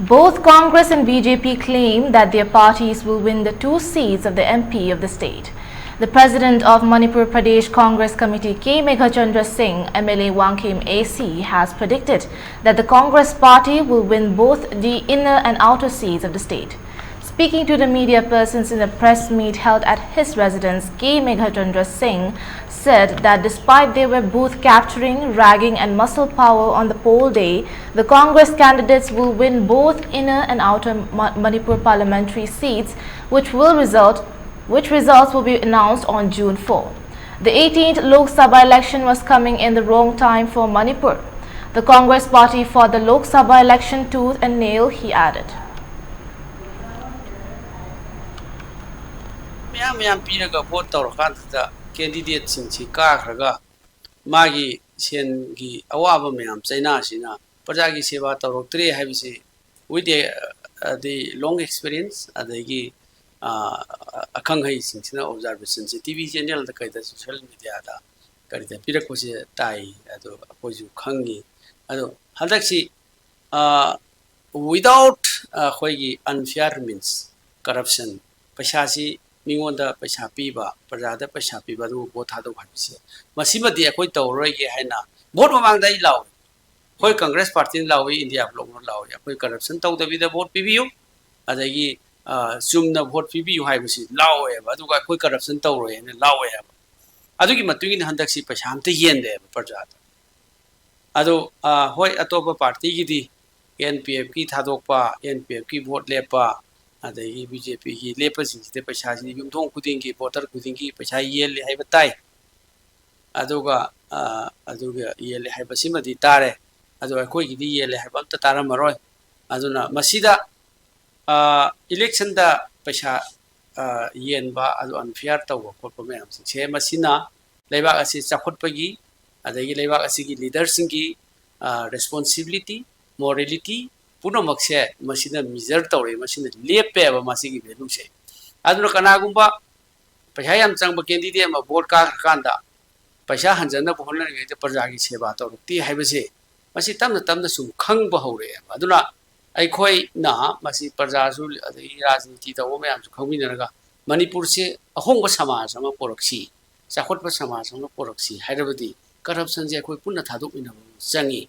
Both Congress and BJP claim that their parties will win the 2 seats of the MP of the state. The president of Manipur Pradesh Congress Committee, K. Meghachandra Singh, MLA Wangkhem AC, has predicted that the Congress party will win both the inner and outer seats of the state. Speaking to the media persons in a press meet held at his residence, K. Meghachandra Singh said that despite they were both capturing, ragging and muscle power on the poll day, the Congress candidates will win both inner and outer Manipur parliamentary seats, which results will be announced on June 4. The 18th Lok Sabha election was coming in the wrong time for Manipur. The Congress party fought the Lok Sabha election tooth and nail, he added. Ma'am pinaga vote tawrakanta candidate singsi kakhraga magi sengi awaba ma'am China sina prajagi seva tawraktre habisi with the long experience adagi akanghai singsina observation TV channel da kaida social media da karida pirakose tai ado akoju khangi ado hadaksi without khoigi unfair means corruption pasasi Mingonda Pashapiba, Parada Pashapiba, Botado Habisi. Masimadi, a quite already Hena. Both among the law. Hoi Congress Party in Lawi, India, Law, a corruption, told the video vote PBU, as I zoom the vote PBU Habisi, Law, but do a quick corruption tower and Law. Aduki Matwin Handaxi Pasham to Yen there, Parjata. Ado, Hoi Atopa Party, NPFP Tadopa, NPFP vote lepa. Ada BJP ki lepas ini pasal ini yumtong kudingi voter kudingi pasal yel hai batai aduga yel hai basima di tare aduga koi gidi yel hai bam tara maroi aduna masida election da pasal yen ba adu unfair taw ko ko me se masina leba asi chakot pagi adagi leba asi ki leaders ki responsibility morality Puno Maxe, Machina Misertore, Machina Lepe, Masigi Veluce. Aduna Kanagumba, Pashayam Changba candidate, a vodka kanda, Pasha Hanzana Pohona, the Pajagi Sebato, T. Habese, Masitam the Tamsum Kang Bahore, Aduna, I quite na, Masi Pazazul, the Iras Tita Woman to Kominaga, Manipurse, a home was Samas, a Poroxi, Sakot was Samas, a Poroxi, Hyderabadi, Corruption, Yakupuna Tadu in a Sangi.